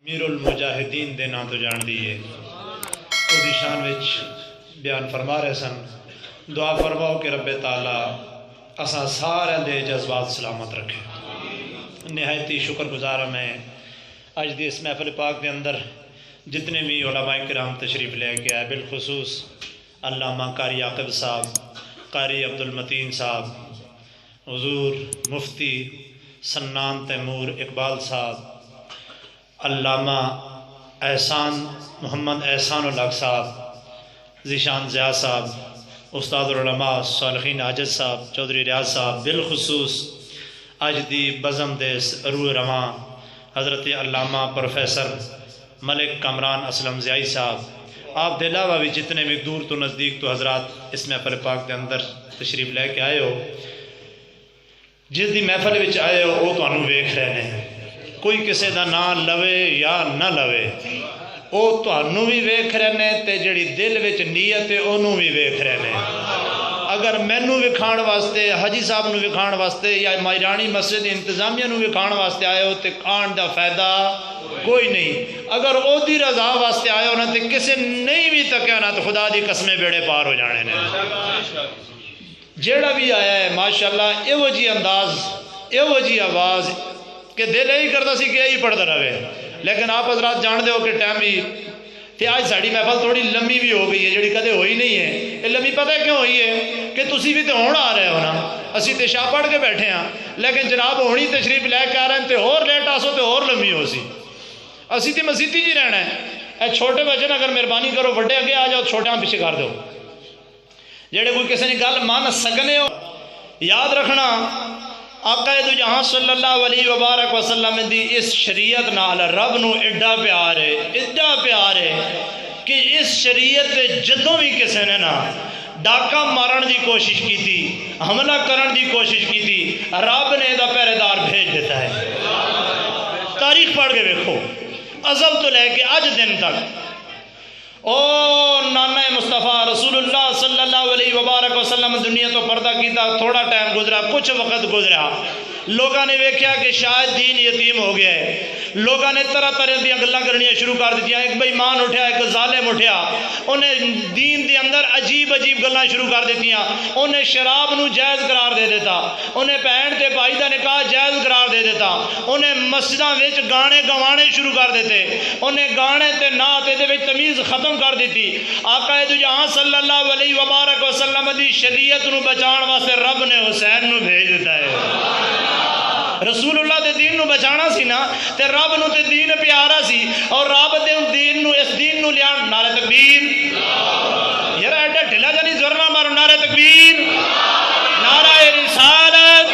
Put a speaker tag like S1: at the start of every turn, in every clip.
S1: میر المجاہدین دے نام تو جان دیئے او دی شان وچ بیان فرما رہے سن. دعا فرماؤ کہ رب تعالیٰ اساں سارے دے جذبات سلامت رکھے. نہایتی شکر گزار میں اج دی اس محفل پاک کے اندر جتنے بھی علماء کرام تشریف لے کے آئے، بالخصوص علامہ قاری عاقب صاحب، قاری عبدالمتین صاحب، حضور مفتی سنان تیمور اقبال صاحب، علامہ احسان محمد احسان الحق صاحب، ذیشان ضیاء صاحب، استاد العلماء صالحین عاجز صاحب، چودھری ریاض صاحب، بالخصوص اج دی بزم دے روح رواں حضرت علامہ پروفیسر ملک کامران اسلم ضیائی صاحب، آپ دے علاوہ بھی جتنے بھی دور تو نزدیک تو حضرات اس محفل پاک کے اندر تشریف لے کے آئے ہو. جس دی محفل وچ آئے ہو وہ تانوں ویکھ رہے ہیں، کوئی کسے دا نام لوے یا نہ لوے، او تانوں بھی ویکھ رہے ہیں تے جڑی دل وچ نیت ہے انہوں بھی ویکھ رہے ہیں. اگر مینوں وکھاؤਣ واسطے، حاجی صاحب نوں وکھاؤਣ واسطے یا ماہرانی مسجد انتظامیہ نوں وکھاؤਣ واسطے آئے ہو تے آن دا فائدہ کوئی نہیں. اگر او دی رضا واسطے آئے ہو نا تے کسے نہیں بھی تکیا نا تو خدا دی قسمیں بیڑے پار ہو جانے نے. جیڑا بھی آیا ہے ماشاءاللہ ایو جی انداز، ایو جی آواز کہ دل یہی کرتا سی کہ یہی پڑھتا رہے. لیکن آپ حضرات جان دے ہو کہ ٹائم بھی تے آج ساڑی محفل تھوڑی لمبی بھی ہو گئی ہے، جڑی کدے ہوئی نہیں ہے. یہ لمبی پتہ کیوں ہوئی ہے کہ تسی بھی تو ہونا آ رہے ہو نا، اسی تے شاہ پڑھ کے بیٹھے ہیں، لیکن جناب ہونی تشریف لے کے آ رہے ہیں تے اور لیٹ آسو تے اور لمبی ہو سی. اسی تے مسیتی جی رہنا ہے. اے چھوٹے بچے اگر مہربانی کرو وڈے اگے آ جاؤ، چھوٹے ہاں پیچھے کر دو. جڑے کوئی کسی نے گل مان سکنے ہو یاد رکھنا، آقا دو جہاں صلی اللہ علیہ وبارک وسلم دی اس شریعت نال رب نو ایڈا پیار ہے، ایڈا پیار ہے کہ اس شریعت جدوں بھی کسی نے نا ڈاکہ مارن دی کوشش کی تھی، حملہ کرن دی کوشش کی تھی، رب نے دا پہرے دار بھیج دیتا ہے. تاریخ پڑھ کے دیکھو، ازل تو لے کے اج دن تک او نانا مصطفیٰ رسول اللہ صلی اللہ علیہ وبارک وسلم دنیا تو پردہ کیتا، تھوڑا ٹائم گزرا، کچھ وقت گزرا، لوگاں نے ویکھیا کہ شاید دین یتیم ہو گیا ہے. لوگاں نے طرح طرح دیا گلاں کرنیاں شروع کر دتیاں. ایک بے ایمان اٹھیا، ایک ظالم اٹھیا، انہیں دین دے اندر عجیب عجیب گلاں شروع کر دیتیاں. انہیں شراب نو جائز قرار دے دیتا، انہیں بہن تے بھائی دا نکاح جائز قرار دے دیتا، انہیں مسجداں وچ گانے گوانے شروع کر دیتے، انہیں گانے تے نعت دے وچ تمیز ختم کر دیتی. آقا دو جہاں صلی اللہ علیہ وبارک وسلم دی شریعت نو بچان واسطے رب نے حسین نو بھیج دیتا ہے. رسول اللہ دے دین نو بچانا سی نا تے رب نو تے دین پیارا سی، اور رب دے دین نو اس دین نو لیا. نعرہ تکبیر، یار ایڈا ڈھلا جانی زور نہ مارو. نعرہ تکبیر، نعرہ رسالت،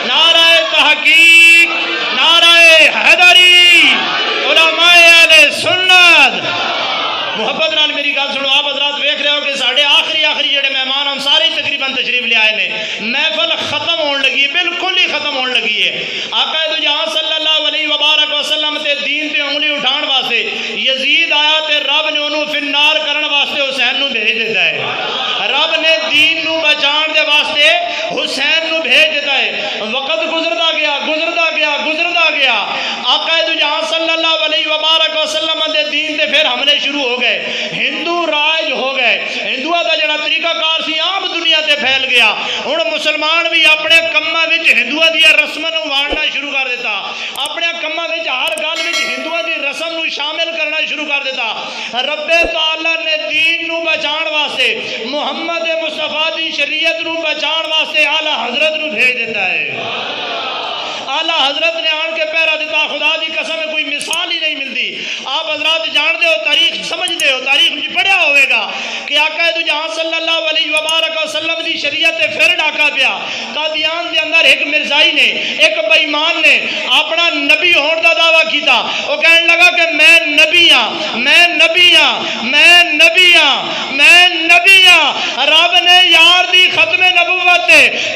S1: نعرہ تحقیق، نعرہ حیدری، علماء اہل سنت. محبت نال میری گل سنو. آپ حضرات ویکھ رہے ہو کہ ساڑھے آخری جڑے مہمان ہم سارے تقریباً تشریف لے آئے نے. محفل ختم ہون لگی ہے، بالکل ہی ختم ہون لگی ہے. آقا دو جہاں صلی اللہ علیہ وبارک وسلم تے دین تے انگلی اٹھان واسطے یزید آیا تے رب نے انہوں فنار کرن واسطے حسین نو بھیج دیتا ہے. رب نے دین نو بچان دے واسطے حسین نو بھیج دیتا ہے. وقت گزردا گیا، گزردا گیا، گزردا گیا. آقا دو جہاں صلی اللہ علیہ وبارک وسلم دے دین تے پھر حملے شروع ہو گئے، ہندو راج ہو گئے. ہندوؤں دا جڑا طریقہ کار سی عام دنیا تے پھیل گیا. ہن مسلمان بھی اپنے کماں وچ ہندوؤں دی رسماں نوں وانڈنا شروع کر دیتا، اپنے کماں وچ ہر گل وچ ہندوؤں دی رسم نوں شامل کرنا شروع کر دیتا. رب تعالی نے دین نوں بچان واسطے، محمد مصطفیٰ دی شریعت نوں بچان واسطے اعلی حضرت نوں بھیج دیتا ہے. اعلیٰ حضرت نے آن کے پیرا دیتا. خدا دی قسم ہے کوئی مثال ہی نہیں ملتی. آپ حضرات جانتے ہو، تاریخ سمجھتے ہو، تاریخ مجھے پڑھیا ہوئے گا کہ آقا دو جہاں صلی اللہ علیہ وبارک وسلم دی شریعت پھر ڈاکا پیا. قادیان دے اندر ایک مرزائی نے، ایک بے ایمان نے اپنا نبی ہون دا دعویٰ کیتا. وہ کہنے لگا کہ میں نبی ہاں، میں نبی ہاں، میں نبی ہاں، میں نبی ہاں. رب نے یار دی ختم نبوت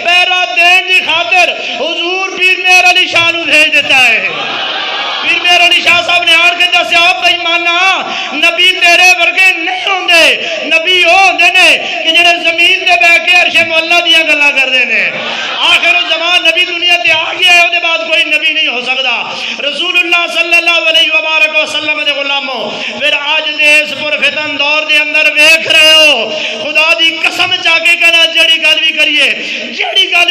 S1: پیرا دین دی خاطر حضور پیر میر علی شاہ نو بھیج دیتا ہے. پیر میر علی شاہ صاحب نے آن کے دسیا بے ایمانا نبی تیرے ورگے نہیں ہوندے، نبی وہ ہوندے نے کہ جڑے زمین تے بیٹھ کے عرش مولا دیاں گلاں کردے نے. آخر زمان نبی دنیا تے آ گیا ہے، اودے بعد کوئی نبی نہیں ہو سکدا. رسول اللہ صلی اللہ علیہ وبارک وسلم اس پرفتن دور دے اندر ویکھ رہے ہو، خدا دی قسم چا کے کہنا جیڑی گل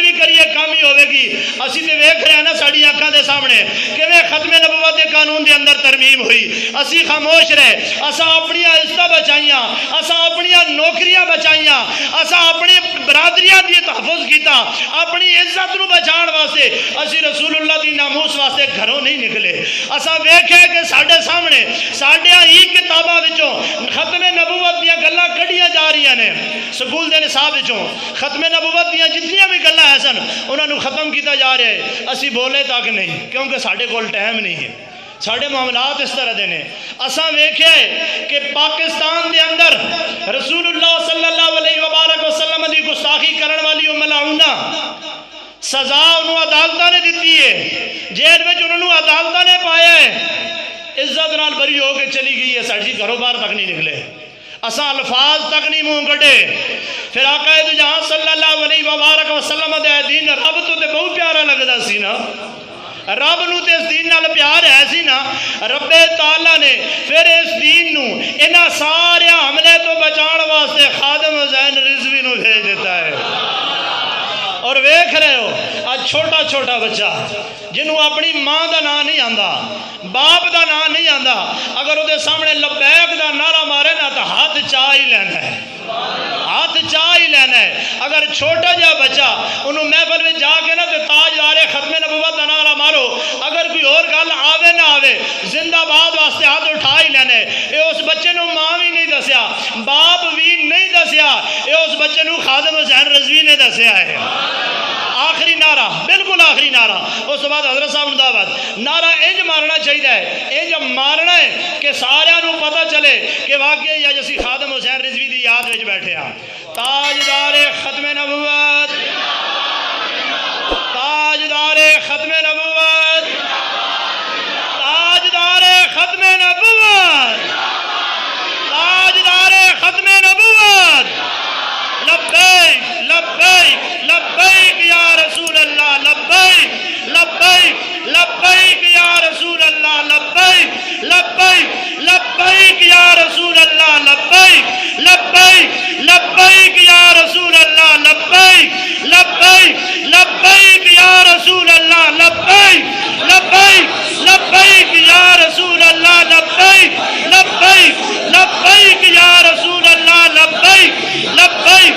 S1: بھی کریے کام ہی ہوے گی۔ اسی تے ویکھ رہے ہیں نا ساڈی اکھاں دے سامنے کیویں ختم نبوت دے قانون دے اندر ترمیم ہوئی، اسی خاموش رہے، اساں اپنی عزت بچائیاں، اساں اپنی نوکریاں بچائیاں، اساں اپنی برادریاں دی تحفظ کیتا، اپنی عزت نو بچان واسطے اسی رسول اللہ دی ناموس واسطے گھروں نہیں نکلے۔ اساں ویکھے کہ ساڈے سامنے ساڈیاں ہی کتاباں وچوں ختم نبوت دیاں گلاں کڈیاں جا رہیاں نے، سکول دے نصاب وچوں ختم نبوت دیاں جتنیاں بھی گلاں ہیں سن انہاں نو ختم کیتا جا رہا ہے، اسی بولے تک نہیں، کیونکہ ساڈے کول ٹائم نہیں ہے، ساڈے معاملات اس طرح دے نے۔ اساں ویکھیا ہے کہ پاکستان دے اندر رسول اللہ صلی اللہ علیہ وبارک وسلم دی گستاخی کرن والی ملعونہ سزا انہوں عدالتہ نے دیتی ہے، جیل میں انہوں نے عدالتہ نے پایا ہے، عزت نال بری ہو کے چلی گئی ہے، ساڑھی گھروں بار تک نہیں نکلے، اساں الفاظ تک نہیں منہ کٹے۔ پھر آقا دو جہاں صلی اللہ علیہ وبارک وسلم دے دین رب تو تے بہت پیارا لگدا سی نا، رب نو تے اس دین نال پیار ہے سی نا، رب تعالیٰ نے پھر اس دین نو انہاں سارے حملے تو بچان واسطے خادم حسین رضوی نو بھیج دیتا ہے۔ اور ویکھ رہے ہو آج چھوٹا چھوٹا بچہ جنہوں اپنی ماں دا نام نہیں آندا، باپ دا نام نہیں آندا، اگر وہ سامنے لبیک دا نعرہ مارے نا تو ہاتھ چاہ ہی لینا ہے، ہاتھ چاہ ہی لینا ہے۔ اگر چھوٹا جا بچہ انہوں محفل میں جا کے نا تو تاجدار ختم نبوت دا نعرہ مارو، اگر کوئی اور گل آوے نہ آوے زندہ باد واسطے ہاتھ اٹھا ہی لینا ہے۔ اے اس بچے نو ماں بھی نہیں دسیا، باپ بھی نہیں دسیا، اے اس بچے نو خادم حسین رضوی نے دسیا ہے۔ آخری نعرہ، بالکل آخری نعرہ، اس کے بعد حضرت صاحب دعوت نعرہ انج مارنا چاہیے، انج مارنا ہے کہ سارے نو پتہ چلے کہ واقعی یا جسی خادم حسین رضوی دی یاد وچ بیٹھے ہیں۔ تاجدار ختم نبوت، تاجدار ختم نبوت، تاجدار ختم نبوت، تاجدار ختم نبوت، لبیک لبیک لبیک یا رسول اللہ، لبیک لبیک لبیک یا رسول اللہ، لبیک لبیک لبیک یا رسول اللہ، لبیک لبیک لبیک یا رسول اللہ، لبیک لبیک لبیک یا رسول اللہ، لبیک لبیک لبیک یا رسول اللہ، لبیک لبیک لبیک یا رسول اللہ، لبیک لبیک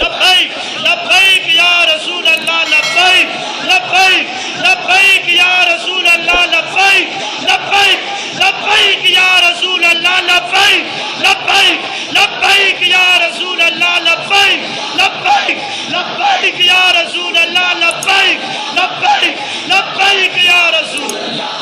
S1: لبیک لبیک یا رسول اللہ، لبیک لبیک لبیک یا رسول اللہ، لبیک لبیک لبیک یا رسول اللہ، لبیک لبیک لبیک یا رسول اللہ، لبیک لبیک لبیک یا رسول اللہ، لبیک لبیک لبیک یا رسول اللہ۔